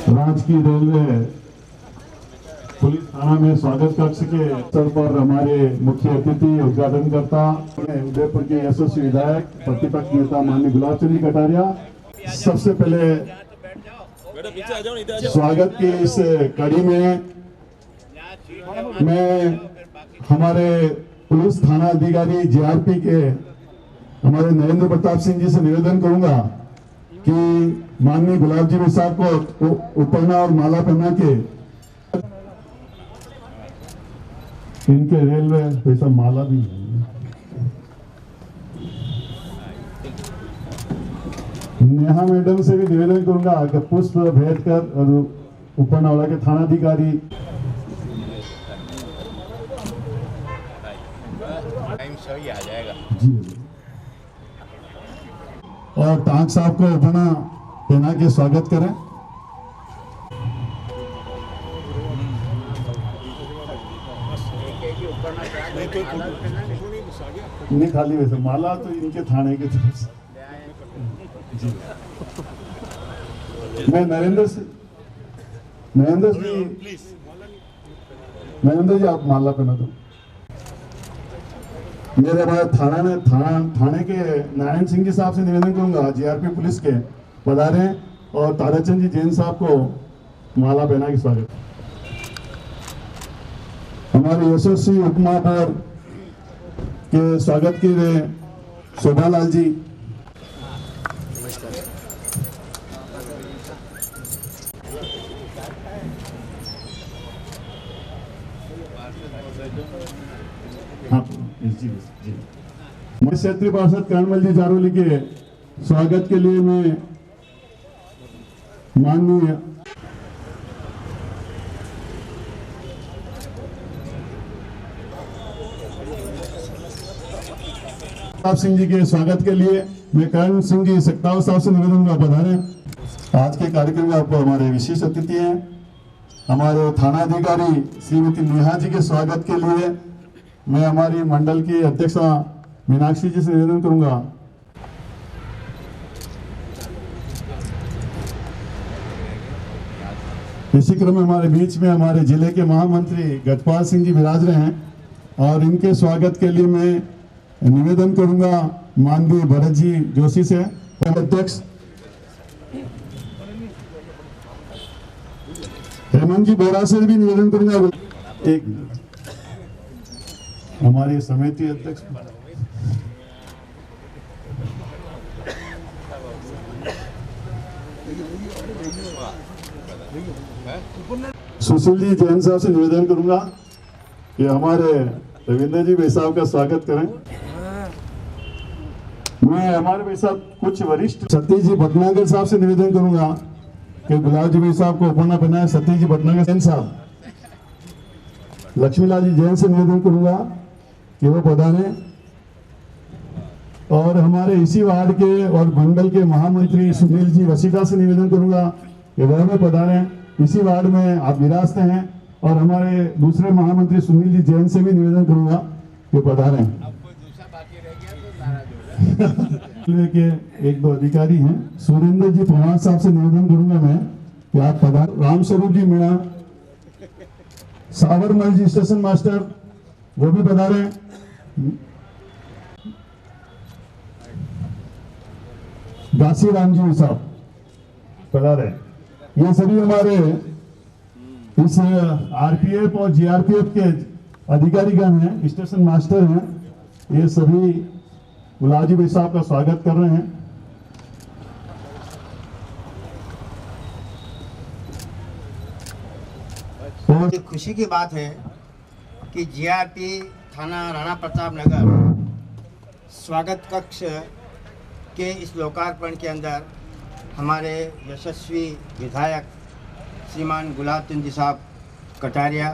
राजकीय railway police थाना में स्वागत कक्ष के अवसर पर हमारे मुख्य अतिथि उद्घाटनकर्ता उदयपुर के यशस्वी विधायक प्रतिपक्ष नेता माननीय गुलाब चंद जी कटारिया, सबसे पहले स्वागत की इस कड़ी में मैं हमारे पुलिस थाना अधिकारी जेआरपी के हमारे नरेंद्र प्रताप सिंह जी से निवेदन करूंगा कि माननीय गुलाब जी साहब को उपरना और माला पहना के इनके रेलवे पैसा माला भी नेहा मैडम से भी निवेदन करूंगा कि पुष्प भेंट कर और उपरनावाला के थानाधिकारी सही आ जाएगा जी और टांक साहब को अपना पहना के स्वागत करें। नहीं खाली वैसे माला तो इनके थाने की तरफ से जी। मैं नरेंद्र जी आप माला पहना दो। मेरे हमारे थाने के नारायण सिंह जी साहब से निवेदन करूंगा जीआरपी पुलिस के पधारे और ताराचंद जी जैन साहब को माला पहना के स्वागत। हमारे यशस्वी उपमहापौर के स्वागत के लिए शोभालाल जी, हाँ जी क्षेत्रीय पार्षद कर्णमल जी जारोली के स्वागत के लिए मैं माननीय प्रताप सिंह जी के स्वागत के लिए मैं कर्ण सिंह जी सक्ताव साहब से निवेदन का पधारे। आज के कार्यक्रम में आपको हमारे विशेष अतिथि हैं हमारे थाना अधिकारी श्रीमती नेहा जी के स्वागत के लिए मैं हमारी मंडल की अध्यक्षा मीनाक्षी जी से निवेदन करूंगा। इसी क्रम में हमारे बीच में हमारे जिले के महामंत्री गजपाल सिंह जी विराज रहे हैं और इनके स्वागत के लिए मैं निवेदन करूंगा माननीय भरत जी जोशी से अध्यक्ष हेमंत जी बोरा से भी निवेदन करूंगा। एक हमारी समिति अध्यक्ष सुशील जी जैन साहब से निवेदन करूंगा कि हमारे रविंद्र जी भाई साहब का स्वागत करें। मैं हमारे भाई साहब कुछ वरिष्ठ सतीश जी भटनागर साहब से निवेदन करूंगा कि गुलाब जी भाई साहब को उपरना पहना है। सतीश जी भटनागर जैन साहब, लक्ष्मीलाल जी जैन से निवेदन करूंगा कि वो पधारे और हमारे इसी वार्ड के और मंडल के महामंत्री सुनील जी वसीटा से निवेदन करूंगा कि वह में पधारे। इसी वार्ड में आप विरासते हैं और हमारे दूसरे महामंत्री सुनील जी जैन से भी निवेदन करूंगा कि पधारे। के एक दो अधिकारी हैं सुरेंद्र जी पवार साहब से निवेदन करूंगा मैं कि आप पधार। रामस्वरूप जी मीणा, सावरमल जी स्टेशन मास्टर वो भी पधारे। दासी राम जी साहब पधारे। ये सभी हमारे इस आरपीएफ और जीआरपीएफ के अधिकारीगण हैं, स्टेशन मास्टर हैं। ये सभी गुलाब जी भाई साहब का स्वागत कर रहे हैं। और खुशी की बात है कि जीआरपी थाना राणा प्रताप नगर स्वागत कक्ष के इस लोकार्पण के अंदर हमारे यशस्वी विधायक श्रीमान गुलाब चंद जी साहब कटारिया,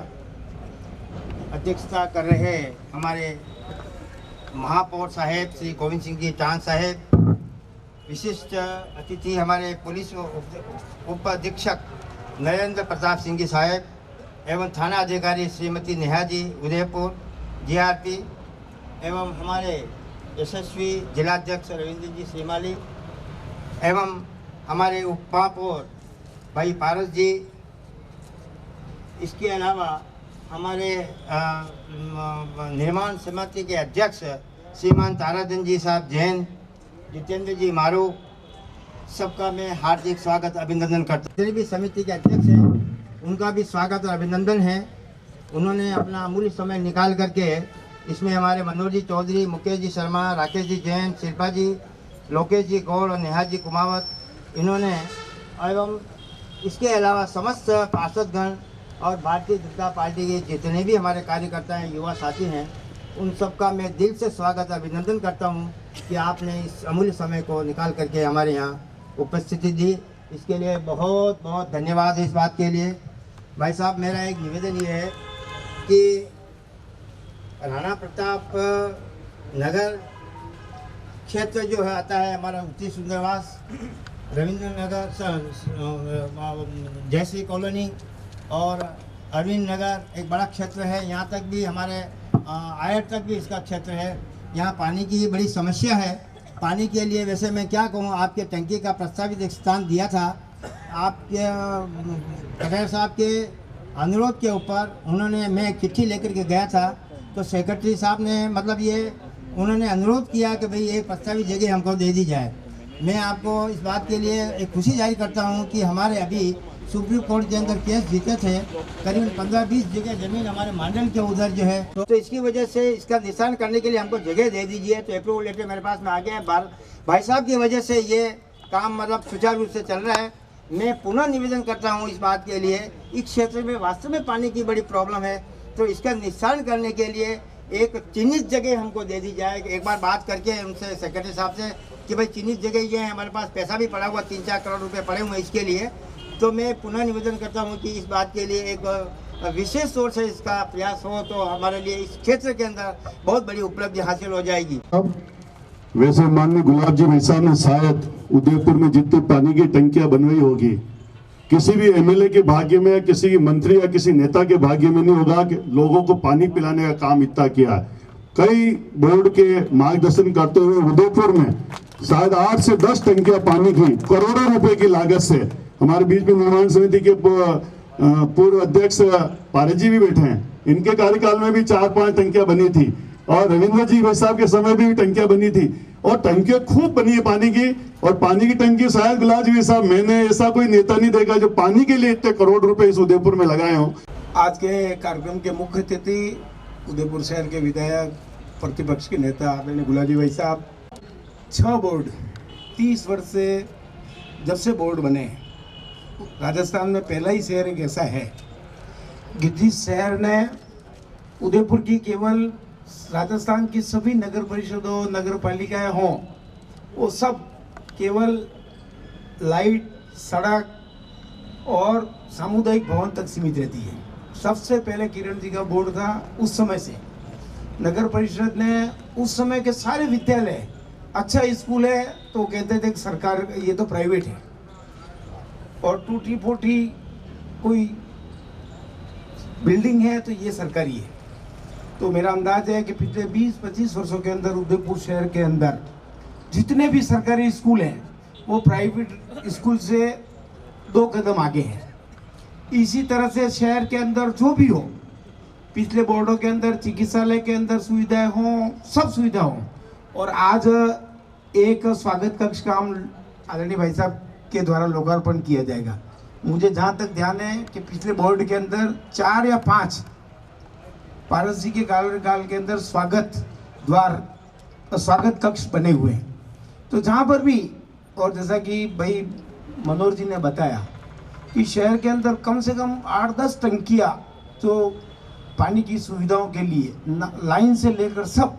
अध्यक्षता कर रहे हमारे महापौर साहेब श्री गोविंद सिंह जी टान साहेब, विशिष्ट अतिथि हमारे पुलिस उप अधीक्षक नरेंद्र प्रताप सिंह जी साहेब एवं थाना अधिकारी श्रीमती नेहा जी उदयपुर जीआरपी एवं हमारे यशस्वी जिलाध्यक्ष रविंद्र जी श्रीमाली एवं हमारे उप महापौर भाई पारस जी, इसके अलावा हमारे निर्माण समिति के अध्यक्ष श्रीमान ताराचंद जी साहब जैन, जितेंद्र जी मारू, सबका मैं हार्दिक स्वागत अभिनंदन करता हूँ। जितने भी समिति के अध्यक्ष हैं उनका भी स्वागत और अभिनंदन है। उन्होंने अपना अमूल्य समय निकाल करके इसमें हमारे मनोज जी चौधरी, मुकेश जी शर्मा, राकेश जी जैन, शिल्पा जी, लोकेश जी गौड़ और नेहा जी कुमावत, इन्होंने एवं इसके अलावा समस्त पार्षदगण और भारतीय जनता पार्टी के जितने भी हमारे कार्यकर्ता हैं, युवा साथी हैं, उन सबका मैं दिल से स्वागत अभिनंदन करता हूं कि आपने इस अमूल्य समय को निकाल करके हमारे यहाँ उपस्थिति दी। इसके लिए बहुत बहुत धन्यवाद है। इस बात के लिए भाई साहब, मेरा एक निवेदन ये है कि राणा प्रताप नगर क्षेत्र जो है आता है हमारा उत्तरी सुंदरवास, रविंद्र नगर, जयश्री कॉलोनी और अरविंद नगर एक बड़ा क्षेत्र है। यहाँ तक भी हमारे आयर तक भी इसका क्षेत्र है। यहाँ पानी की बड़ी समस्या है। पानी के लिए वैसे मैं क्या कहूँ, आपके टंकी का प्रस्तावित एक स्थान दिया था, आपके कटारिया साहब के अनुरोध के ऊपर उन्होंने, मैं एक चिट्ठी लेकर के गया था तो सेक्रेटरी साहब ने मतलब ये उन्होंने अनुरोध किया कि भाई एक प्रस्तावित जगह हमको दे दी जाए। मैं आपको इस बात के लिए एक खुशी जाहिर करता हूँ कि हमारे अभी सुप्रीम कोर्ट के अंदर केस जीते थे, करीब 15-20 जगह जमीन हमारे मंडल के उधर जो है, तो इसकी वजह से इसका निशान करने के लिए हमको जगह दे दीजिए। तो अप्रूवल लेटर मेरे पास में आ गया है। भाई साहब की वजह से ये काम मतलब सुचारू रूप से चल रहा है। मैं पुनः निवेदन करता हूँ इस बात के लिए, इस क्षेत्र में वास्तव में पानी की बड़ी प्रॉब्लम है, तो इसका निशान करने के लिए एक चिन्हित जगह हमको दे दी जाए। एक बार बात करके उनसे सेक्रेटरी साहब से कि भाई चिन्हित जगह ये है, हमारे पास पैसा भी पड़ा हुआ 3-4 करोड़ रुपए पड़े हुए इसके लिए। तो मैं पुनः निवेदन करता हूं कि इस बात के लिए एक विशेष तौर से इसका प्रयास हो तो हमारे लिए इस क्षेत्र के अंदर बहुत बड़ी उपलब्धि हासिल हो जाएगी। अब वैसे माननीय गुलाब जी भाई साहब ने शायद उदयपुर में जितनी पानी की टंकियां बनवाई होगी, किसी भी एमएलए के भाग्य में, किसी की मंत्री या किसी नेता के भाग्य में नहीं होगा कि लोगों को पानी पिलाने का काम इतना किया। कई बोर्ड के मार्गदर्शन करते हुए उदयपुर में शायद 8 से 10 टंकियां पानी की करोड़ों रुपए की लागत से, हमारे बीच में निर्माण समिति के पूर्व अध्यक्ष पारस जी भी बैठे हैं, इनके कार्यकाल में भी 4-5 टंकियां बनी थी और रविंद्र जी भाई साहब के समय भी टंकियां बनी थी और टंकियां खूब बनी है पानी की। और पानी की टंकी शायद गुलाब जी साहब, मैंने ऐसा कोई नेता नहीं देखा जो पानी के लिए इतने करोड़ रुपए इस उदयपुर में लगाए हों। आज के कार्यक्रम के मुख्य अतिथि उदयपुर शहर के विधायक, प्रतिपक्ष के नेता आदरणीय गुलाब जी भाई साहब, 6 बोर्ड 30 वर्ष से जब से बोर्ड बने, राजस्थान में पहला ही शहर एक ऐसा है जिस शहर ने उदयपुर की केवल राजस्थान की सभी नगर परिषदों, नगर पालिकाएं हों, वो सब केवल लाइट, सड़क और सामुदायिक भवन तक सीमित रहती है। सबसे पहले किरण जी का बोर्ड था। उस समय से नगर परिषद ने उस समय के सारे विद्यालय, अच्छा स्कूल है तो कहते थे कि सरकार, ये तो प्राइवेट है, और टूटी फूटी कोई बिल्डिंग है तो ये सरकारी है। तो मेरा अंदाज है कि पिछले 20-25 वर्षों के अंदर उदयपुर शहर के अंदर जितने भी सरकारी स्कूल हैं वो प्राइवेट स्कूल से 2 कदम आगे हैं। इसी तरह से शहर के अंदर जो भी हो, पिछले बोर्डों के अंदर चिकित्सालय के अंदर सुविधाएं हों, सब सुविधा हों। और आज एक स्वागत कक्ष का आदरणीय भाई साहब के द्वारा लोकार्पण किया जाएगा। मुझे जहाँ तक ध्यान है कि पिछले बोर्ड के अंदर 4 या 5 पारस जी के कार्यकाल के अंदर स्वागत द्वार, स्वागत कक्ष बने हुए हैं। तो जहाँ पर भी, और जैसा कि भाई मनोज जी ने बताया कि शहर के अंदर कम से कम 8-10 टंकियाँ जो पानी की सुविधाओं के लिए लाइन से लेकर सब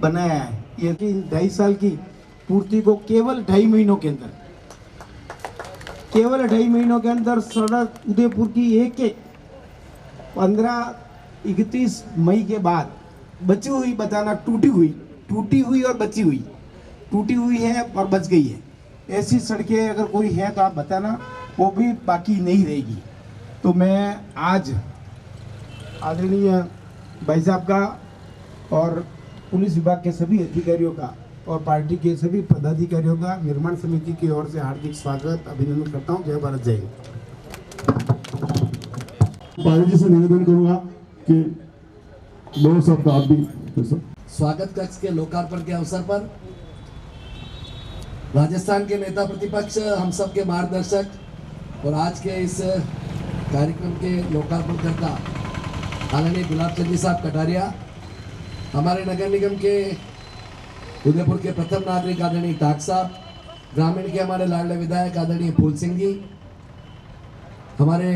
बनाया है। ये 2.5 साल की पूर्ति को केवल 2.5 महीनों के अंदर, केवल 2.5 महीनों के अंदर सड़क उदयपुर की एक 15-31 मई के बाद बची हुई बताना, टूटी हुई और बची हुई, टूटी हुई है और बच गई है, ऐसी सड़कें अगर कोई है तो आप बताना, वो भी बाकी नहीं रहेगी। तो मैं आज आदरणीय भाई साहब का और पुलिस विभाग के सभी अधिकारियों का और पार्टी के सभी पदाधिकारियों का निर्माण समिति की ओर से हार्दिक स्वागत अभिनंदन करता हूँ। जय भारत, जय हिंद। पायलट जी से निवेदन करूंगा कि 2 शब्द आप भी। स्वागत कक्ष के लोकार्पण के अवसर पर राजस्थान के नेता प्रतिपक्ष, हम सब के मार्गदर्शक और आज के इस कार्यक्रम के लोकार्पण करता आदरणीय गुलाब चंद जी साहब कटारिया, हमारे नगर निगम के उदयपुर के प्रथम नागरिक आदरणीय टाक साहब, ग्रामीण के हमारे लाडले विधायक आदरणीय फूल सिंह जी, हमारे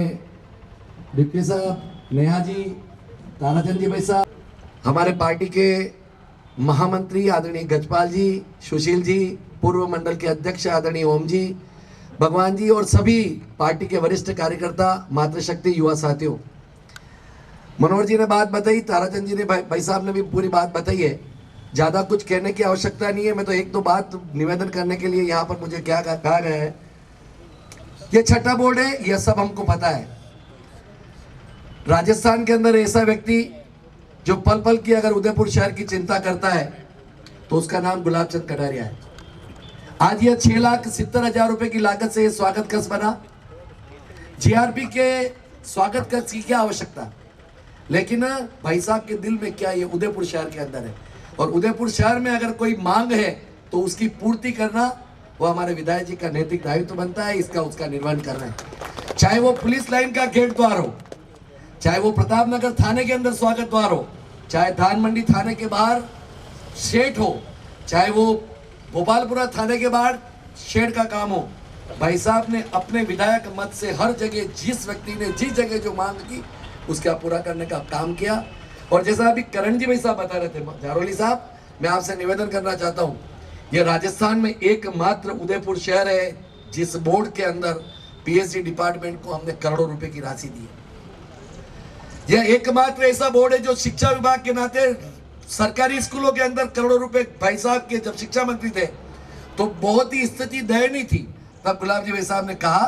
डिप्टी साहब नेहा जी, ताराचंद जी भाई साहब, हमारे पार्टी के महामंत्री आदरणीय गजपाल जी, सुशील जी, पूर्व मंडल के अध्यक्ष आदरणीय ओम जी, भगवान जी और सभी पार्टी के वरिष्ठ कार्यकर्ता, मातृशक्ति युवा साथियों। मनोहर जी ने बात बताई, ताराचंद जी ने भाई साहब ने भी पूरी बात बताई है, ज़्यादा कुछ कहने की आवश्यकता नहीं है। मैं तो 1-2 बात निवेदन करने के लिए यहाँ पर मुझे क्या कहा गया है, ये छठा बोर्ड है, यह सब हमको पता है। राजस्थान के अंदर ऐसा व्यक्ति जो पल पल की अगर उदयपुर शहर की चिंता करता है तो उसका नाम गुलाब चंद कटारिया है। आज यह 6,70,000 रुपए की लागत से यह स्वागत कक्ष बना। जीआरपी के स्वागत कक्ष की क्या आवश्यकता, लेकिन भाई साहब के दिल में क्या, ये उदयपुर शहर के अंदर है और उदयपुर शहर में अगर कोई मांग है तो उसकी पूर्ति करना वो हमारे विधायक जी का नैतिक दायित्व बनता है, इसका उसका निर्वहन करना है। चाहे वो पुलिस लाइन का गेट द्वार हो, चाहे वो प्रतापनगर थाने के अंदर स्वागत द्वार हो, चाहे धान मंडी थाने के बाहर शेड हो, चाहे वो गोपालपुरा थाने के बाहर शेड का काम हो, भाई साहब ने अपने विधायक मत से हर जगह जिस व्यक्ति ने जिस जगह जो मांग की उसका पूरा करने का काम किया। और जैसा अभी करण जी भाई साहब बता रहे थे, जारोली साहब, मैं आपसे निवेदन करना चाहता हूँ, यह राजस्थान में एकमात्र उदयपुर शहर है जिस बोर्ड के अंदर पीएचडी डिपार्टमेंट को हमने करोड़ों रुपए की राशि दी है। यह एकमात्र ऐसा बोर्ड है जो शिक्षा विभाग के नाते सरकारी स्कूलों के अंदर करोड़ों रुपए, भाई साहब के जब शिक्षा मंत्री थे तो बहुत ही स्थिति दयनीय थी, तब गुलाब जी भाई साहब ने कहा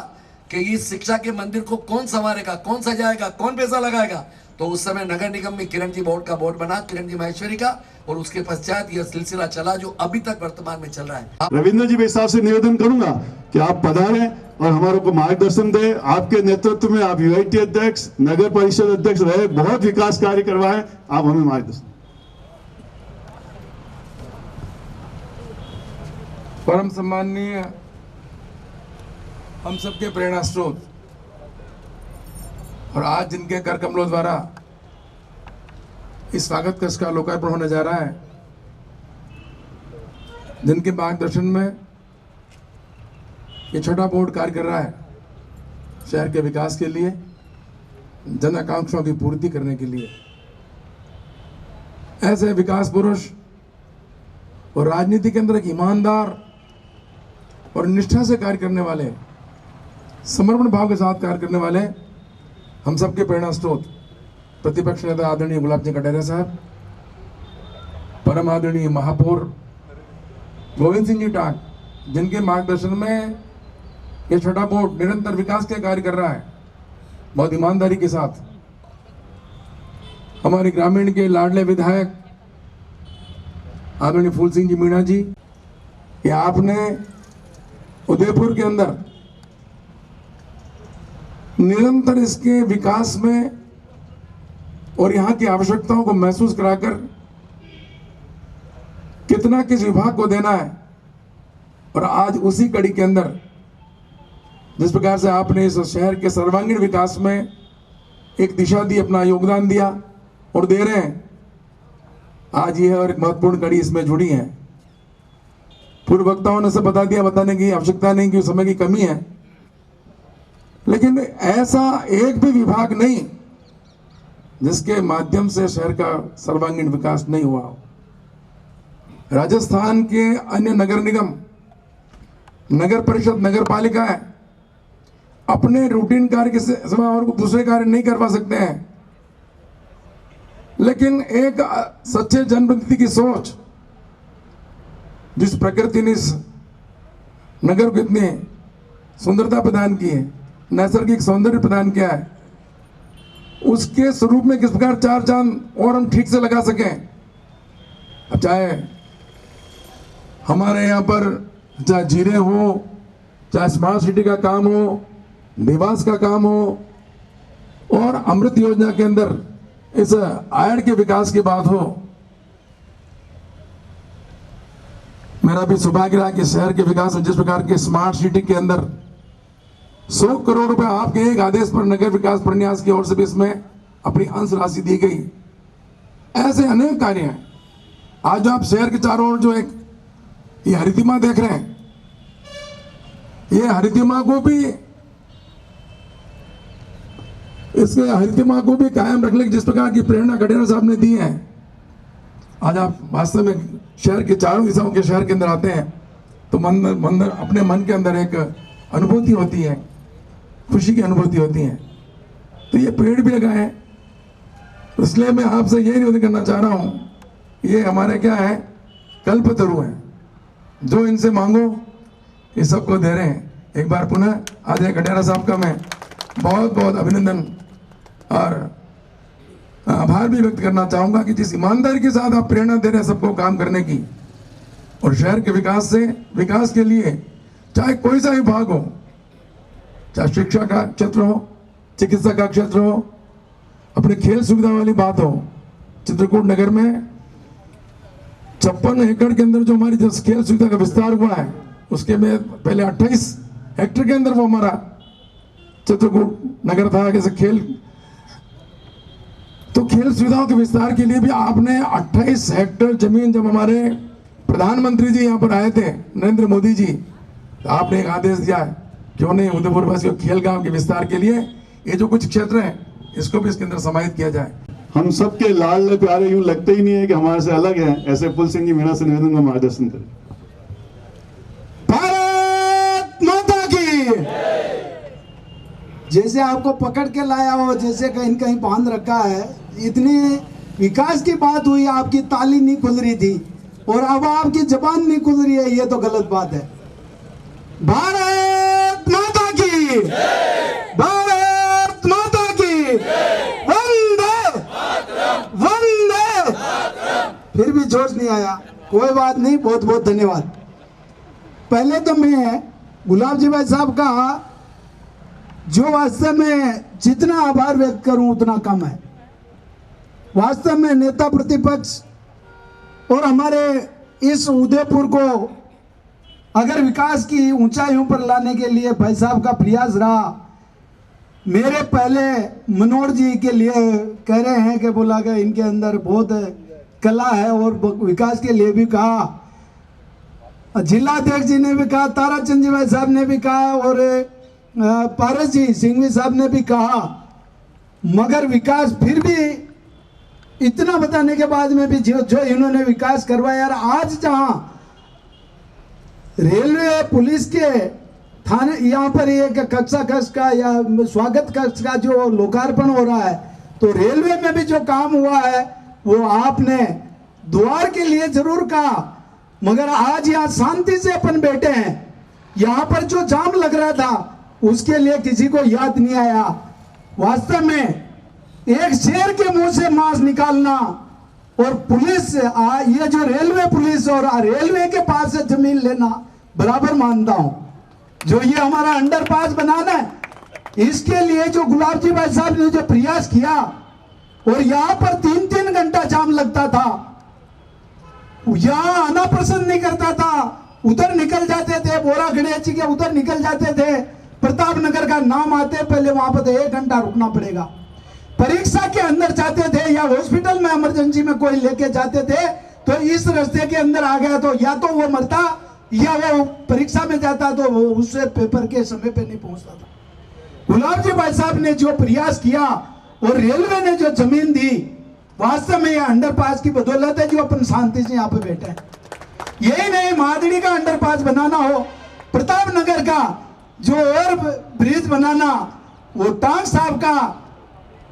कि इस शिक्षा के मंदिर को कौन संवारेगा, कौन सजाएगा, कौन पैसा लगाएगा। तो उस समय नगर निगम में किरण जी बोर्ड का बोर्ड बना, किरण जी माहेश्वरी का, और उसके पश्चात यह सिलसिला चला जो अभी तक वर्तमान में चल रहा है। रविंद्र जी भाई साहब से निवेदन करूंगा कि आप पधारें और हमारे को मार्गदर्शन दें। आपके नेतृत्व में आप यूआईटी अध्यक्ष, नगर परिषद अध्यक्ष रहे, बहुत विकास कार्य करवाए, आप हमें मार्गदर्शन। परम सम्माननीय हम सबके प्रेरणा स्रोत और आज जिनके कर कमलों द्वारा इस स्वागत कक्ष का लोकार्पण होने जा रहा है, जिनके मार्गदर्शन में ये छठा बोर्ड कार्य कर रहा है शहर के विकास के लिए, जन आकांक्षाओं की पूर्ति करने के लिए। ऐसे विकास पुरुष और राजनीति के अंदर एक ईमानदार और निष्ठा से कार्य करने वाले, समर्पण भाव के साथ कार्य करने वाले हम सबके प्रेरणा स्रोत प्रतिपक्ष नेता आदरणीय गुलाब चंद कटारिया साहब, परम आदरणीय महापौर गोविंद सिंह जी टाक, जिनके मार्गदर्शन में ये छठा बोर्ड निरंतर विकास के कार्य कर रहा है बहुत ईमानदारी के साथ। हमारे ग्रामीण के लाडले विधायक आदरणीय फूल सिंह जी मीणा जी, कि आपने उदयपुर के अंदर निरंतर इसके विकास में और यहाँ की आवश्यकताओं को महसूस कराकर कितना किस विभाग को देना है, और आज उसी कड़ी के अंदर जिस प्रकार से आपने इस शहर के सर्वांगीण विकास में एक दिशा दी, अपना योगदान दिया और दे रहे हैं, आज यह और एक महत्वपूर्ण कड़ी इसमें जुड़ी है। पूर्व वक्ताओं ने सब बता दिया, बताने की आवश्यकता नहीं कि समय की कमी है, लेकिन ऐसा एक भी विभाग नहीं जिसके माध्यम से शहर का सर्वांगीण विकास नहीं हुआ। राजस्थान के अन्य नगर निगम, नगर परिषद, नगर पालिकाएं अपने रूटीन कार्य के सिवा और दूसरे कार्य नहीं करवा सकते हैं, लेकिन एक सच्चे जनप्रतिनिधि की सोच, जिस प्रकृति ने इस नगर को इतनी सुंदरता प्रदान की है, नैसर्गिक सौंदर्य प्रदान किया है, उसके स्वरूप में किस प्रकार चार चांद और हम ठीक से लगा सकें। अब चाहे हमारे यहाँ पर चाहे जीरे हो, चाहे स्मार्ट सिटी का काम हो, निवास का काम हो, और अमृत योजना के अंदर इस आयड के विकास की बात हो। मेरा भी सौभाग्य रहा कि शहर के विकास में जिस प्रकार के स्मार्ट सिटी के अंदर 100 करोड़ रुपए आपके एक आदेश पर नगर विकास प्रन्यास की ओर से भी इसमें अपनी अंश राशि दी गई। ऐसे अनेक कार्य हैं। आज आप शहर के चारों ओर जो एक ये हरितिमा देख रहे हैं, ये हरितिमा को भी कायम रखने की जिस प्रकार की प्रेरणा गडेरा साहब ने दी है, आज आप वास्तव में शहर के चारों दिशाओं के शहर के अंदर आते हैं तो मन अपने मन के अंदर एक अनुभूति होती है, खुशी की अनुभूति होती है। तो ये पेड़ भी लगाए हैं, इसलिए मैं आपसे यही निवेदन करना चाह रहा हूँ, ये हमारे क्या है, कल्पतरु हैं, जो इनसे मांगो ये सबको दे रहे हैं। एक बार पुनः आदरणीय गडेरा साहब का मैं बहुत बहुत अभिनंदन और आभार भी व्यक्त करना चाहूँगा कि जिस ईमानदारी के साथ आप प्रेरणा दे रहे हैं सबको काम करने की, और शहर के विकास के लिए चाहे कोई सा विभाग हो, चाहे शिक्षा का क्षेत्र हो, चिकित्सा का क्षेत्र हो, अपने खेल सुविधा वाली बात हो। चित्रकूट नगर में 56 एकड़ के अंदर जो हमारी जो खेल सुविधा का विस्तार हुआ है, उसके में पहले 28 हेक्टेयर के अंदर वो हमारा चित्रकूट नगर था। कैसे खेल सुविधाओं के विस्तार के लिए भी आपने 28 हेक्टेयर जमीन, जब हमारे प्रधानमंत्री जी यहाँ पर आए थे नरेंद्र मोदी जी, तो आपने एक आदेश दिया है, क्यों नहीं उदयपुर वासियों खेल गांव के विस्तार के लिए ये जो कुछ क्षेत्र है इसको भी इसके अंदर समाहित किया जाए। हम सबके लाल प्यारे यूं लगते ही नहीं है कि हमारे से अलग है। ऐसे पुल सिंह जी मीणा से निवेदन का मार्गदर्शन करें। भारत माता की। जैसे आपको पकड़ के लाया हो, जैसे कहीं कहीं बांध रखा है, इतनी विकास की बात हुई, आपकी ताली नहीं खुल रही थी और अब आपकी जबान नहीं खुल रही है, ये तो गलत बात है। भारत माता की, भारत माता की, वंदे वंदे। फिर भी जोश नहीं आया, कोई बात नहीं, बहुत बहुत धन्यवाद। पहले तो मैं गुलाब जी भाई साहब का जो वास्तव में जितना आभार व्यक्त करूं उतना कम है। वास्तव में नेता प्रतिपक्ष और हमारे इस उदयपुर को अगर विकास की ऊंचाइयों पर लाने के लिए भाई साहब का प्रयास रहा। मेरे पहले मनोहर जी के लिए कह रहे हैं कि बोला कि इनके अंदर बहुत कला है और विकास के लिए भी कहा, जिलाध्यक्ष जी ने भी कहा, ताराचंद जी भाई साहब ने भी कहा और पारस जी सिंघवी साहब ने भी कहा, मगर विकास फिर भी इतना बताने के बाद में भी जो इन्होंने विकास करवाया। आज जहां रेलवे पुलिस के थाने यहाँ पर एक कक्षा कक्ष का या स्वागत कक्ष का जो लोकार्पण हो रहा है, तो रेलवे में भी जो काम हुआ है वो आपने द्वार के लिए जरूर कहा, मगर आज यहाँ शांति से अपन बैठे हैं। यहाँ पर जो जाम लग रहा था उसके लिए किसी को याद नहीं आया। वास्तव में एक शेर के मुंह से मांस निकालना और पुलिस ये जो रेलवे पुलिस और रेलवे के पास से जमीन लेना बराबर मानता हूं। जो ये हमारा अंडरपास बनाना है, इसके लिए जो गुलाब जी भाई साहब ने जो प्रयास किया, और यहाँ पर 3-3 घंटा जाम लगता था, यहाँ आना पसंद नहीं करता था, उधर निकल जाते थे, बोरा गणेश के उधर निकल जाते थे, प्रताप नगर का नाम आते पहले वहां पर 1 घंटा रुकना पड़ेगा। परीक्षा के अंदर जाते थे या हॉस्पिटल में इमरजेंसी में कोई लेके जाते थे, तो इस रास्ते के अंदर आ गया तो या तो वो मरता या वो परीक्षा में जाता, तो वो उससे पेपर के समय पे नहीं पहुंचता था। गुलाब जी भाई साहब ने जो प्रयास किया और रेलवे ने जो जमीन दी, वास्तव में यह अंडरपास की बदौलत है जो अपन शांति से यहाँ पे बैठे हैं। यही नहीं, महादड़ी का अंडरपास बनाना हो, प्रताप नगर का जो और ब्रिज बनाना, वो टांग साहब का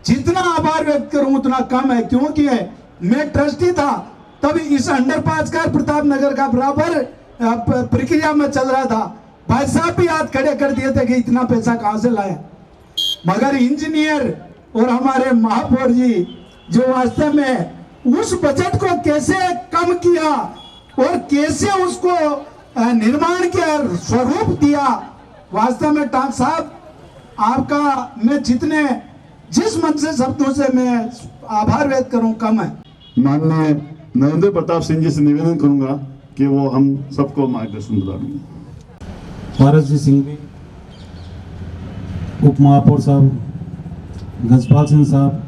जितना आभार व्यक्त करूं उतना कम है, क्योंकि मैं ट्रस्टी था तब इस अंडरपास का प्रताप नगर का बराबर प्रक्रिया में चल रहा था। भाई साहब भी हाथ खड़े कर दिए थे कि इतना पैसा कहां से लाए, मगर इंजीनियर और हमारे महापौर जी जो वास्तव में उस बजट को कैसे कम किया और कैसे उसको निर्माण के स्वरूप दिया, वास्तव में टाक साहब आपका मैं जिस मन से शब्दों से मैं आभार व्यक्त करूं कम है। माननीय नरेंद्र प्रताप सिंह जी से निवेदन करूंगा कि वो हम सबको मार्गदर्शन प्रदान करें। पारस जी सिंह भी, उप महापौर साहब, गजपाल सिंह साहब,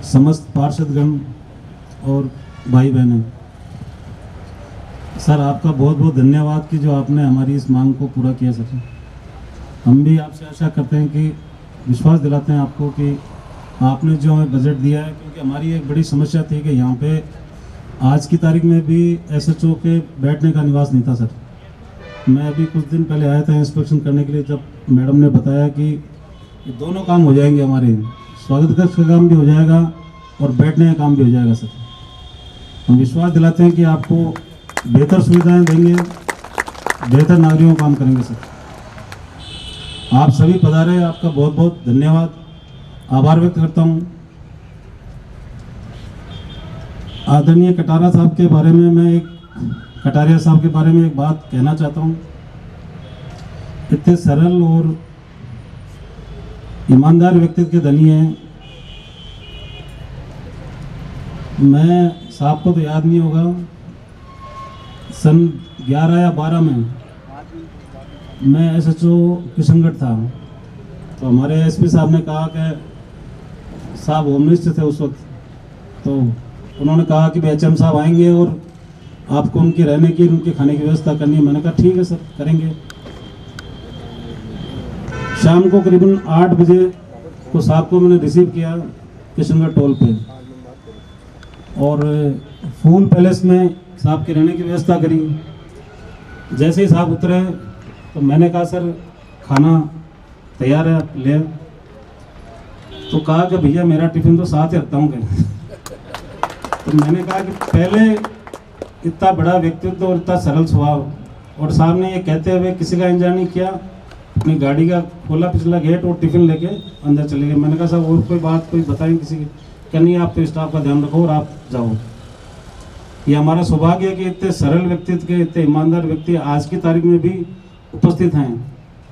समस्त पार्षदगण और भाई बहनें, सर आपका बहुत बहुत धन्यवाद कि जो आपने हमारी इस मांग को पूरा किया सर। हम भी आपसे आशा करते हैं कि विश्वास दिलाते हैं आपको कि आपने जो हमें बजट दिया है, क्योंकि हमारी एक बड़ी समस्या थी कि यहाँ पे आज की तारीख में भी SHO के बैठने का निवास नहीं था सर। मैं अभी कुछ दिन पहले आया था इंस्पेक्शन करने के लिए, जब मैडम ने बताया कि ये दोनों काम हो जाएंगे, हमारे स्वागत कक्ष का काम भी हो जाएगा और बैठने का काम भी हो जाएगा सर। हम विश्वास दिलाते हैं कि आपको बेहतर सुविधाएं देंगे, बेहतर नागरिकों का काम करेंगे सर। आप सभी पधारे, आपका बहुत बहुत धन्यवाद, आभार व्यक्त करता हूँ। आदरणीय कटारिया साहब के बारे में एक बात कहना चाहता हूँ। इतने सरल और ईमानदार व्यक्तित्व के धनी हैं। मैं साहब को तो याद नहीं होगा, सन 11 या 12 में मैं SHO किशनगढ़ था, तो हमारे SP साहब ने कहा कि साहब होम मिनिस्टर थे उस वक्त, तो उन्होंने कहा कि HM साहब आएंगे और आपको उनके रहने की, उनके खाने की व्यवस्था करनी है। मैंने कहा ठीक है सर, करेंगे। शाम को करीबन 8 बजे को साहब को मैंने रिसीव किया किशनगढ़ टोल पे, और फूल पैलेस में साहब के रहने की व्यवस्था करी। जैसे ही साहब उतरे तो मैंने कहा सर खाना तैयार है, आप ले। तो कहा कि भैया मेरा टिफिन तो साथ ही रखता हूँ कहीं। तो मैंने कहा कि पहले इतना बड़ा व्यक्तित्व और इतना सरल स्वभाव, और साहब ने ये कहते हुए किसी का इंतजार नहीं किया, अपनी गाड़ी का खोला पिछला गेट और टिफिन लेके अंदर चले गए। मैंने कहा साहब और कोई बात कोई बताएं किसी की, क्या नहीं, आप तो स्टाफ का ध्यान रखो और आप जाओ। ये हमारा सौभाग्य है कि इतने सरल व्यक्तित्व के, इतने ईमानदार व्यक्ति आज की तारीख में भी उपस्थित हैं।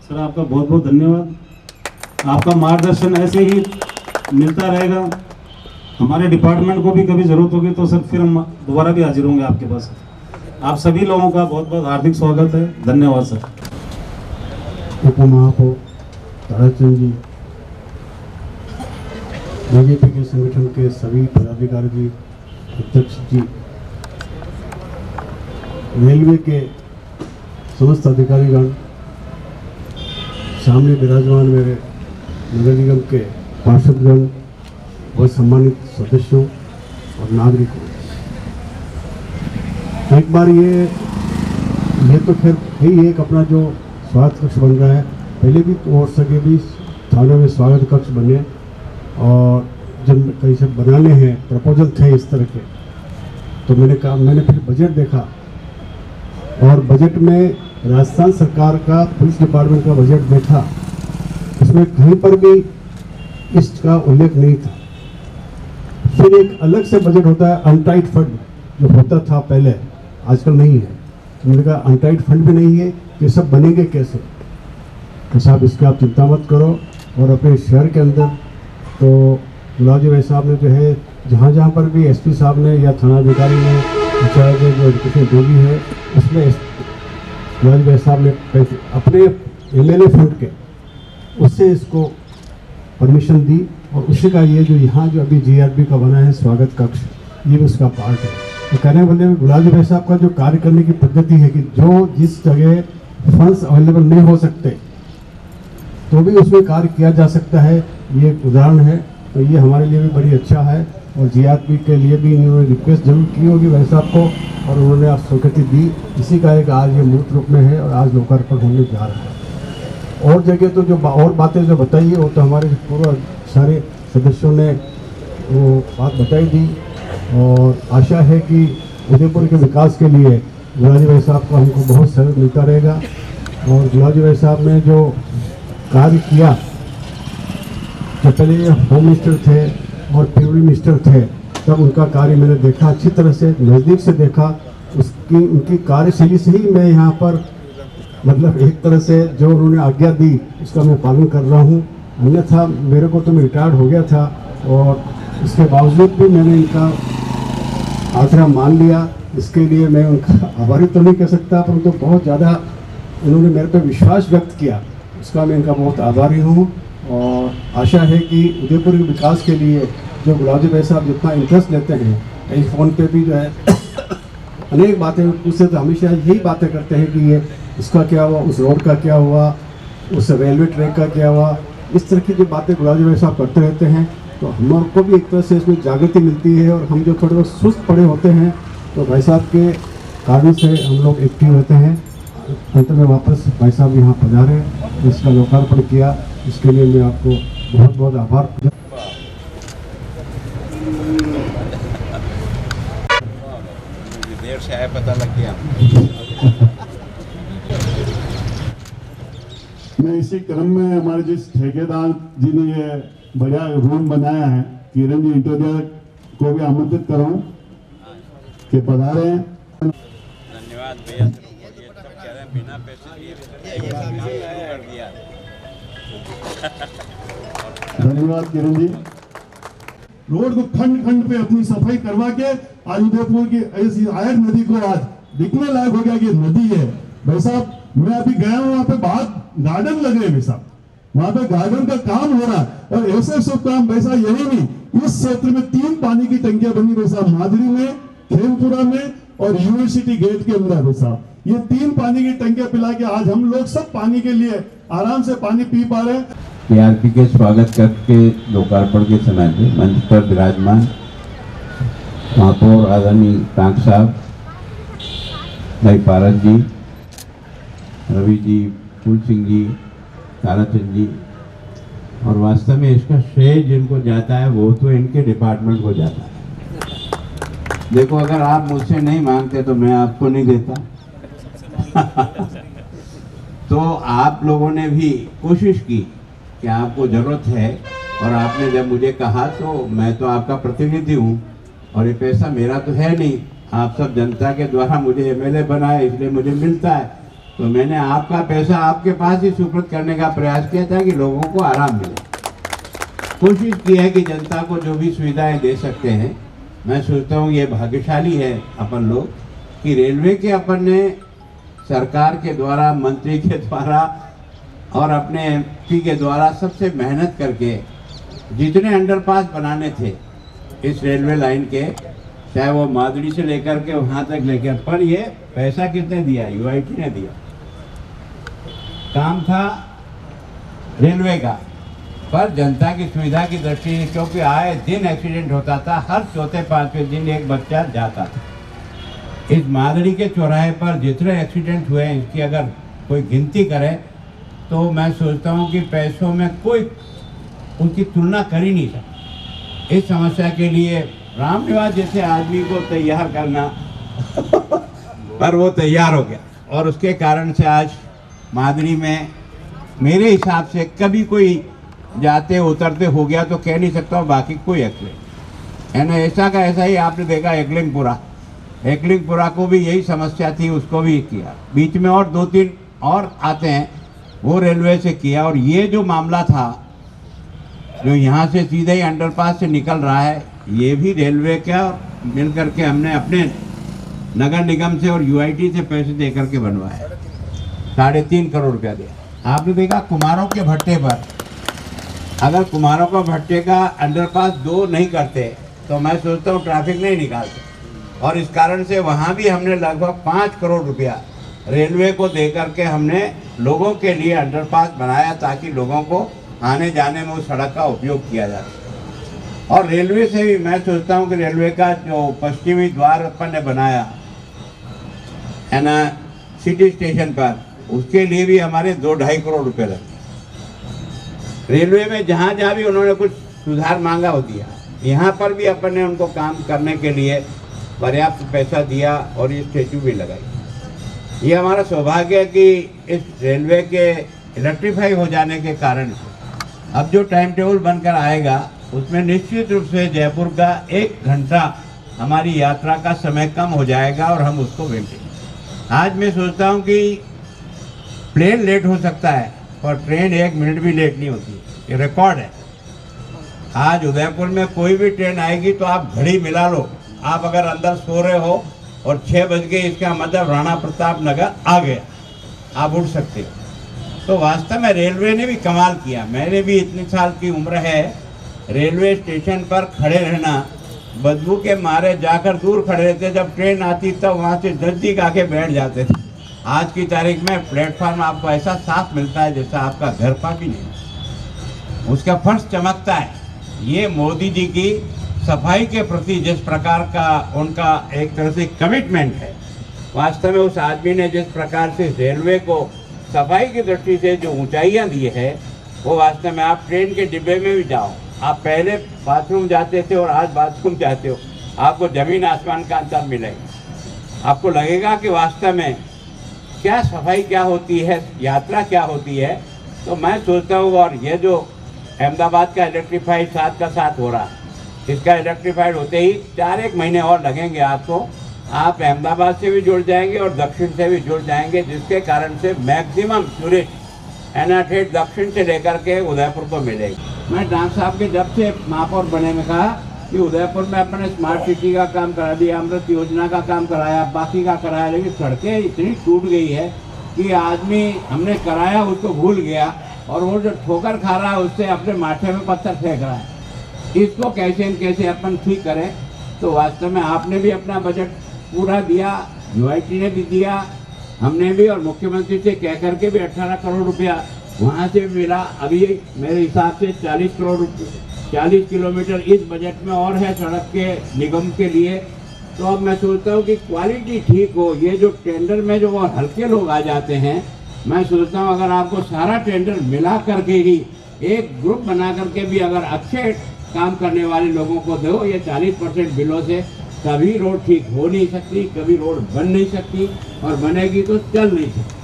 सर आपका बहुत बहुत धन्यवाद, आपका मार्गदर्शन ऐसे ही मिलता रहेगा। हमारे डिपार्टमेंट को भी कभी ज़रूरत होगी तो सर फिर हम दोबारा भी हाजिर होंगे आपके पास। आप सभी लोगों का बहुत बहुत हार्दिक स्वागत है, धन्यवाद सर। उप महापौर ताराचंद जी, बीजेपी के संगठन के सभी पदाधिकारी जी, अध्यक्ष जी, रेलवे के समस्त अधिकारीगण, सामने विराजमान मेरे नगर निगम के पार्षदगण और सम्मानित सदस्यों और नागरिकों, एक बार ये तो खैर यही एक अपना जो स्वागत कक्ष बन रहा है, पहले भी तो और सके भी थाने में स्वागत कक्ष बने, और जब कहीं से बनाने हैं प्रपोजल थे इस तरह के, तो मैंने फिर बजट देखा, और बजट में राजस्थान सरकार का पुलिस डिपार्टमेंट का बजट देखा, उसमें कहीं पर भी इसका उल्लेख नहीं था। फिर एक अलग से बजट होता है अनटाइड फंड, जो होता था पहले, आजकल नहीं है। मैंने कहा अनटाइड फंड भी नहीं है, ये सब बनेंगे कैसे? तो साहब इसकी आप चिंता मत करो, और अपने शहर के अंदर तो गुलाब जी भाई साहब ने जो है जहाँ जहाँ पर भी SP साहब ने या थानाधिकारी ने इंचार्ज जो एजुकेशन जो भी है, उसमें गुलाब जी भाई साहब ने अपने MLA फंड के उससे इसको परमिशन दी, और उसी का ये जो यहाँ जो अभी GRB का बना है स्वागत कक्ष, ये भी उसका पार्ट है। तो कहने वाले गुलाब जी भाई साहब का जो कार्य करने की पद्धति है कि जो जिस जगह फंड्स अवेलेबल नहीं हो सकते तो भी उसमें कार्य किया जा सकता है, ये एक उदाहरण है। तो ये हमारे लिए भी बड़ी अच्छा है, और GRB के लिए भी इन्होंने रिक्वेस्ट जरूर की होगी भाई साहब को, और उन्होंने आप स्वीकृति दी। इसी का एक आज ये मूर्त रूप में है और आज लोकार्पण होने जा रहा है। और जगह तो जो और बातें जो बताइए वो तो हमारे पूरा सारे सदस्यों ने वो बात बताई थी और आशा है कि उदयपुर के विकास के लिए गुलाजी भाई साहब को हमको बहुत सहयोग मिलता रहेगा। और गुलाजी भाई साहब ने जो कार्य किया, जब पहले ये होम मिनिस्टर थे और प्यूरी मिनिस्टर थे, तब उनका कार्य मैंने देखा, अच्छी तरह से नज़दीक से देखा। उनकी कार्यशैली से ही मैं यहाँ पर मतलब एक तरह से जो उन्होंने आज्ञा दी उसका मैं पालन कर रहा हूँ। अन्यथा मेरे को तो मैं रिटायर्ड हो गया था और इसके बावजूद भी मैंने इनका आग्रह मान लिया। इसके लिए मैं उनका आभारी तो नहीं कह सकता, परंतु तो बहुत ज़्यादा उन्होंने मेरे पे विश्वास व्यक्त किया, उसका मैं इनका बहुत आभारी हूँ। और आशा है कि उदयपुर के विकास के लिए जो गुलाजी भाई साहब जितना इंटरेस्ट लेते हैं, कहीं फ़ोन पे भी जो है अनेक बातें पूछते तो हमेशा यही बातें करते हैं कि ये उसका क्या हुआ, उस रोड का क्या हुआ, उस रेलवे ट्रैक का क्या हुआ, इस तरह की जो बातें गुलाजी भाई साहब करते रहते हैं। तो हम को भी एक तरह से इसमें जागृति मिलती है और हम जो थोड़े बहुत सुस्त पड़े होते हैं तो भाई साहब के कार्य से हम लोग एक्टिव रहते हैं। अंत में वापस भाई साहब यहाँ पधारे, इसका लोकार्पण किया, इसके लिए मैं आपको बहुत बहुत आभार। देर से आया, पता लग गया। मैं इसी क्रम में हमारे जिस ठेकेदार जी ने ये बढ़िया रूम बनाया है, किरण जी इंटीरियर को भी आमंत्रित करूं कि पधारे। धन्यवाद भैया, ये सब कह रहे हैं बिना पैसे दिए काम शुरू कर दिया। धन्यवाद किरण जी। रोड को खंड खंड पे अपनी सफाई करवा के आज उदयपुर की ऐसी आयत नदी को आज दिखने लायक हो गया कि नदी है। भाई साहब मैं अभी गया हूँ, वहाँ पे बाहर गार्डन लग रहे हैं भाई साहब, वहाँ पे गार्डन का काम हो रहा है। और ऐसे शुभ काम भाई साहब यही नहीं, इस क्षेत्र में 3 पानी की टंकियां बनी भाई साहब, मादरी में, खेमपुरा में और यूनिवर्सिटी गेट के अंदर भाई साहब। ये 3 पानी की टंकियां पिला के आज हम लोग सब पानी के लिए आराम से पानी पी पा रहे हैं। PRP के स्वागत करके लोकार्पण के समय में मंच पर विराजमान महापौर आदरणीय टांक साहब, भाई पारस जी, रवि जी, फूल सिंह जी, ताराचंद जी, और वास्तव में इसका श्रेय जिनको जाता है वो तो इनके डिपार्टमेंट को जाता है। देखो, अगर आप मुझसे नहीं मांगते तो मैं आपको नहीं देता। तो आप लोगों ने भी कोशिश की कि आपको ज़रूरत है, और आपने जब मुझे कहा तो मैं तो आपका प्रतिनिधि हूँ और ये पैसा मेरा तो है नहीं, आप सब जनता के द्वारा मुझे MLA बनाया इसलिए मुझे मिलता है। तो मैंने आपका पैसा आपके पास ही सुपुर्द करने का प्रयास किया था कि लोगों को आराम मिले। कोशिश की है कि जनता को जो भी सुविधाएं दे सकते हैं। मैं सोचता हूँ ये भाग्यशाली है अपन लोग कि रेलवे के अपन ने सरकार के द्वारा, मंत्री के द्वारा और अपने MP के द्वारा सबसे मेहनत करके जितने अंडरपास बनाने थे इस रेलवे लाइन के, चाहे वो मादड़ी से लेकर के वहाँ तक लेकर, पर ये पैसा किसने दिया? UIT ने दिया। काम था रेलवे का, पर जनता की सुविधा की दृष्टि से, क्योंकि आए दिन एक्सीडेंट होता था, हर चौथे पांचवें दिन एक बच्चा जाता था। इस मादड़ी के चौराहे पर जितने एक्सीडेंट हुए हैं, इसकी अगर कोई गिनती करे तो मैं सोचता हूँ कि पैसों में कोई उनकी तुलना कर ही नहीं सकता। इस समस्या के लिए रामनिवास जैसे आदमी को तैयार करना पर वो तैयार हो गया, और उसके कारण से आज मादड़ी में मेरे हिसाब से कभी कोई जाते उतरते हो गया तो कह नहीं सकता हूँ बाकी कोई एक्सीडेंट है ना। ऐसा का ऐसा ही आपने देखा एकलिंगपुरा को भी यही समस्या थी, उसको भी किया। बीच में और 2-3 और आते हैं, वो रेलवे से किया। और ये जो मामला था जो यहाँ से सीधे ही अंडरपास से निकल रहा है, ये भी रेलवे का मिल करके हमने अपने नगर निगम से और UIT से पैसे दे करके बनवाया। 3.5 करोड़ रुपया दिया। आपने देखा कुमारों के भट्टे पर, अगर कुमारों का भट्टे का अंडरपास 2 नहीं करते तो मैं सोचता हूँ ट्रैफिक नहीं निकालते। और इस कारण से वहाँ भी हमने लगभग 5 करोड़ रुपया रेलवे को दे करके हमने लोगों के लिए अंडरपास बनाया, ताकि लोगों को आने जाने में उस सड़क का उपयोग किया जा सके। और रेलवे से भी मैं सोचता हूँ कि रेलवे का जो पश्चिमी द्वार अपन ने बनाया है ना सिटी स्टेशन पर, उसके लिए भी हमारे 2-2.5 करोड़ रुपए लगे। रेलवे में जहाँ जहाँ भी उन्होंने कुछ सुधार मांगा हो दिया। यहाँ पर भी अपन ने उनको काम करने के लिए पर्याप्त पैसा दिया और ये स्टैचू भी लगाई। ये हमारा सौभाग्य है कि इस रेलवे के इलेक्ट्रीफाई हो जाने के कारण अब जो टाइम टेबल बनकर आएगा उसमें निश्चित रूप से जयपुर का 1 घंटा हमारी यात्रा का समय कम हो जाएगा और हम उसको बेचेंगे। आज मैं सोचता हूँ कि प्लेन लेट हो सकता है पर ट्रेन 1 मिनट भी लेट नहीं होती, ये रिकॉर्ड है। आज उदयपुर में कोई भी ट्रेन आएगी तो आप घड़ी मिला लो, आप अगर अंदर सो रहे हो और 6 बज गए, इसका मतलब राणा प्रताप नगर आ गया, आप उठ सकते हो। तो वास्तव में रेलवे ने भी कमाल किया। मैंने भी इतनी साल की उम्र है, रेलवे स्टेशन पर खड़े रहना, बदबू के मारे जाकर दूर खड़े रहते, जब ट्रेन आती तब वहाँ से नजदीक आके बैठ जाते थे। आज की तारीख में प्लेटफार्म आपको ऐसा साफ मिलता है जैसा आपका घर पर भी नहीं, उसका फर्श चमकता है। ये मोदी जी की सफाई के प्रति जिस प्रकार का उनका एक तरह से कमिटमेंट है, वास्तव में उस आदमी ने जिस प्रकार से रेलवे को सफाई की दृष्टि से जो ऊंचाइयां दी है, वो वास्तव में आप ट्रेन के डिब्बे में भी जाओ, आप पहले बाथरूम जाते थे और आज बाथरूम जाते हो, आपको ज़मीन आसमान का अंतर मिलेगा। आपको लगेगा कि वास्तव में क्या सफाई क्या होती है, यात्रा क्या होती है। तो मैं सोचता हूँ, और ये जो अहमदाबाद का इलेक्ट्रीफाइड साथ का साथ हो रहा है, इसका इलेक्ट्रीफाइड होते ही 4-1 महीने और लगेंगे आपको, आप अहमदाबाद से भी जुड़ जाएंगे और दक्षिण से भी जुड़ जाएंगे, जिसके कारण से मैक्सिमम टूरिस्ट एनाठेट दक्षिण से लेकर के उदयपुर को मिलेगी। मैं डांस साहब के जब से महापौर बने में कहा कि उदयपुर में अपने स्मार्ट सिटी का काम करा दिया, अमृत योजना का काम कराया, बाकी का कराया, लेकिन सड़कें इतनी टूट गई है कि आदमी हमने कराया उसको भूल गया और वो जो ठोकर खा रहा है उससे अपने माथे में पत्थर फेंक रहा है। इसको कैसे न कैसे अपन ठीक करें। तो वास्तव में आपने भी अपना बजट पूरा दिया, यूआईटी ने भी दिया, हमने भी, और मुख्यमंत्री से कह करके भी 18 करोड़ रुपया वहाँ से भी मिला। अभी मेरे हिसाब से 40 किलोमीटर इस बजट में और है सड़क के निगम के लिए। तो अब मैं सोचता हूँ कि क्वालिटी ठीक हो। ये जो टेंडर में जो और हल्के लोग आ जाते हैं, मैं सोचता हूँ अगर आपको सारा टेंडर मिला करके ही एक ग्रुप बना करके भी अगर अच्छे काम करने वाले लोगों को दो, ये 40% बिलों से कभी रोड ठीक हो नहीं सकती, कभी रोड बन नहीं सकती, और बनेगी तो चल नहीं सकती।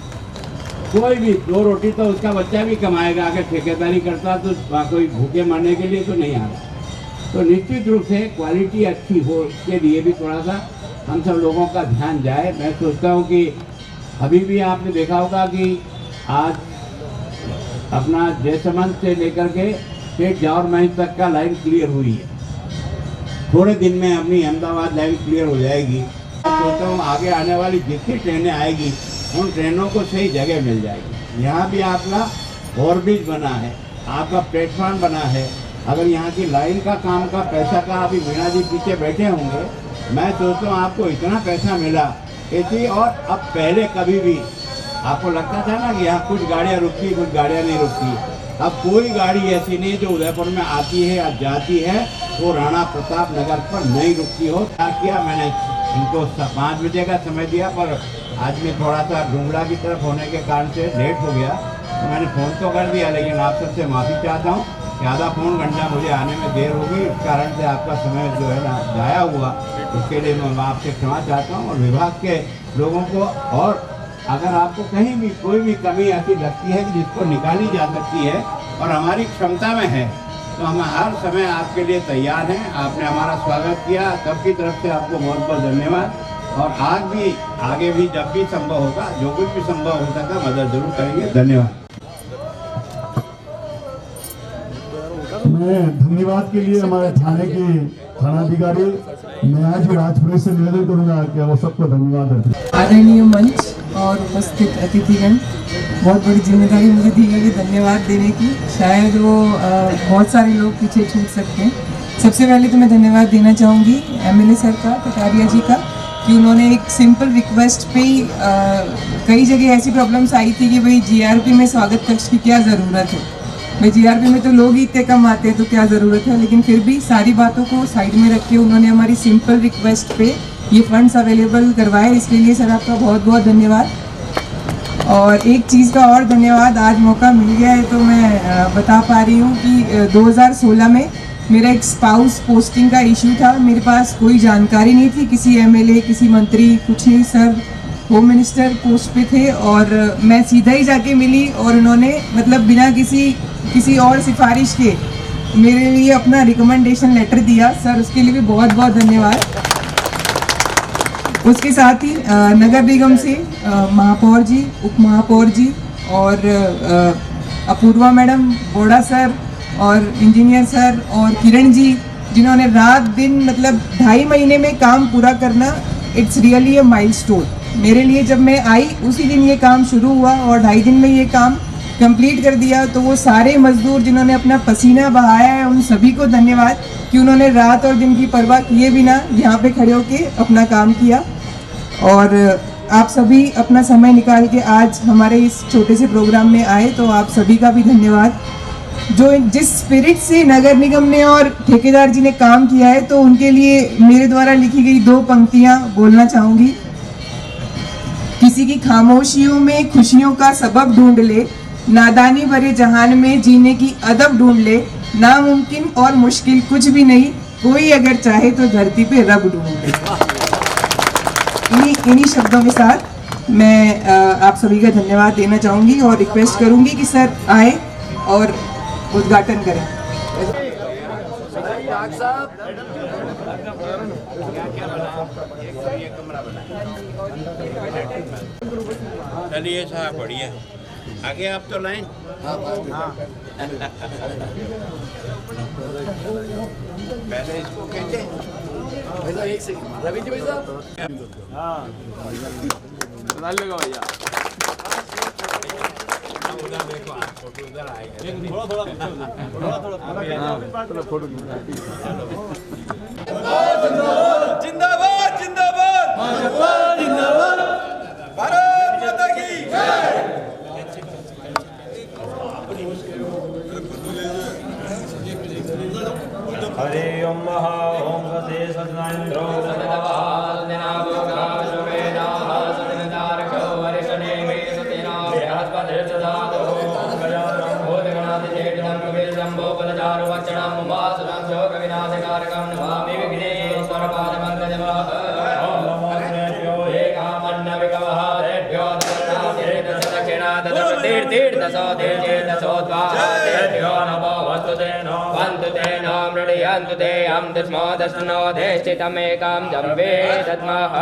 कोई भी 2 रोटी तो उसका बच्चा भी कमाएगा, अगर ठेकेदारी करता तो कोई भूखे मरने के लिए तो नहीं आ रहा। तो निश्चित रूप से क्वालिटी अच्छी हो, इसके लिए भी थोड़ा सा हम सब लोगों का ध्यान जाए। मैं सोचता हूँ कि अभी भी आपने देखा होगा कि आज अपना जयसमंद से लेकर के स्टेट जावर महल तक का लाइन क्लियर हुई है। थोड़े दिन में अपनी अहमदाबाद लाइन क्लियर हो जाएगी। सोचता हूँ आगे आने वाली जितनी ट्रेनें आएगी उन ट्रेनों को सही जगह मिल जाएगी। यहाँ भी आपका ओवरब्रिज बना है, आपका प्लेटफॉर्म बना है। अगर यहाँ की लाइन का काम का पैसा का अभी मीणा जी पीछे बैठे होंगे, मैं सोचता हूँ आपको इतना पैसा मिला ऐसी। और अब पहले कभी भी आपको लगता था ना कि यहाँ कुछ गाड़ियाँ रुकती, कुछ गाड़ियाँ नहीं रुकती। अब कोई गाड़ी ऐसी नहीं जो उदयपुर में आती है या जाती है वो राणा प्रताप नगर पर नहीं रुकती हो। क्या किया मैंने, इनको 5 बजे का समय दिया, पर आज मैं थोड़ा सा डूंगरा की तरफ होने के कारण से लेट हो गया, तो मैंने फ़ोन तो कर दिया, लेकिन आप सबसे माफ़ी चाहता हूँ कि आधा पौन घंटा मुझे आने में देर होगी, इस कारण से आपका समय जो है ना जाया हुआ, उसके लिए मैं आपसे क्षमा चाहता हूँ। और विभाग के लोगों को, और अगर आपको कहीं भी कोई भी कमी ऐसी लगती है कि जिसको निकाली जा सकती है और हमारी क्षमता में है, तो हम हर समय आपके लिए तैयार हैं। आपने हमारा स्वागत किया, सबकी तरफ से आपको बहुत बहुत धन्यवाद। और आज भी आगे भी जब भी संभव होगा, जो कुछ भी संभव हो सका मदद जरूर करेंगे। धन्यवाद। मैं धन्यवाद के लिए हमारे थाने के थानाधिकारी, मैं आज राजपुलिस से निवेदन करूंगा कि वो सबको धन्यवाद देते हैं। आदरणीय मंच और उपस्थित अतिथिगण, बहुत बड़ी जिम्मेदारी मुझे दी गई है धन्यवाद देने की। शायद वो बहुत सारे लोग पीछे छूट सकते हैं। सबसे पहले तो मैं धन्यवाद देना चाहूँगी एमएलए सर का, कटारिया जी का, कि उन्होंने एक सिंपल रिक्वेस्ट पे ही कई जगह ऐसी प्रॉब्लम्स आई थी कि भाई जीआरपी में स्वागत कक्ष की क्या ज़रूरत है, भाई जीआरपी में तो लोग ही इतने कम आते हैं तो क्या ज़रूरत है। लेकिन फिर भी सारी बातों को साइड में रख के उन्होंने हमारी सिंपल रिक्वेस्ट पे ये फंड्स अवेलेबल करवाए, इसके लिए सर आपका बहुत बहुत धन्यवाद। और एक चीज़ का और धन्यवाद, आज मौका मिल गया है तो मैं बता पा रही हूँ कि 2016 में मेरा एक स्पाउस पोस्टिंग का इशू था, मेरे पास कोई जानकारी नहीं थी, किसी एमएलए किसी मंत्री कुछ नहीं, सर होम मिनिस्टर पोस्ट पे थे और मैं सीधा ही जाके मिली और उन्होंने मतलब बिना किसी और सिफारिश के मेरे लिए अपना रिकमेंडेशन लेटर दिया। सर उसके लिए भी बहुत बहुत धन्यवाद। उसके साथ ही नगर निगम से महापौर जी, उप महापौर जी और अपूर्वा मैडम, बोड़ा सर और इंजीनियर सर और किरण जी, जिन्होंने रात दिन मतलब 2.5 महीने में काम पूरा करना, इट्स रियली अ माइलस्टोन मेरे लिए। जब मैं आई उसी दिन ये काम शुरू हुआ और 2.5 दिन में ये काम कंप्लीट कर दिया। तो वो सारे मजदूर जिन्होंने अपना पसीना बहाया है, उन सभी को धन्यवाद कि उन्होंने रात और दिन की परवाह किए बिना यहाँ पे खड़े होके अपना काम किया। और आप सभी अपना समय निकाल के आज हमारे इस छोटे से प्रोग्राम में आए, तो आप सभी का भी धन्यवाद। जो जिस स्पिरिट से नगर निगम ने और ठेकेदार जी ने काम किया है, तो उनके लिए मेरे द्वारा लिखी गई 2 पंक्तियां बोलना चाहूँगी। किसी की खामोशियों में खुशियों का सबब ढूंढ ले, नादानी भरे जहान में जीने की अदब ढूंढ ले, नामुमकिन और मुश्किल कुछ भी नहीं, कोई अगर चाहे तो धरती पे रब ढूंढ ले। इन्हीं शब्दों के साथ मैं आप सभी का धन्यवाद देना चाहूँगी और रिक्वेस्ट करूँगी कि सर आए और उद्घाटन करें। चलिए साहब, बढ़िया। आगे आप तो लाइन। हाँ। पहले इसको कहते भैया एक सेकंड, रवि जी भैया। हाँ, लगा भैया। उधर देखो, फोटो उधर आएगा। थोड़ा फोटो जिंदाबाद जिंदाबाद जिंदाबाद, भारत माता की जय। हरे ओम महा ओम सदे सदनाइंद्रो दस्मोदस्नोदेष्टितमेकां जम्बे दद्मः।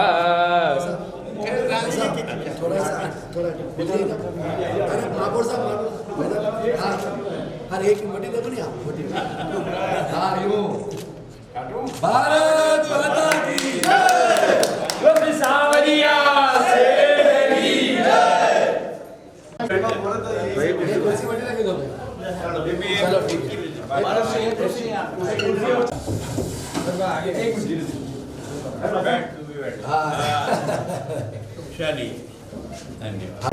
भारत माता की जय। सावरिया चलिए, धन्यवाद।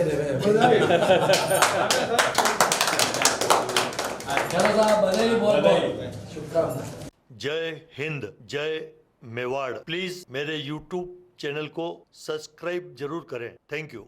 जय हिंद, जय मेवाड़। प्लीज मेरे YouTube चैनल को सब्सक्राइब जरूर करें। Thank you.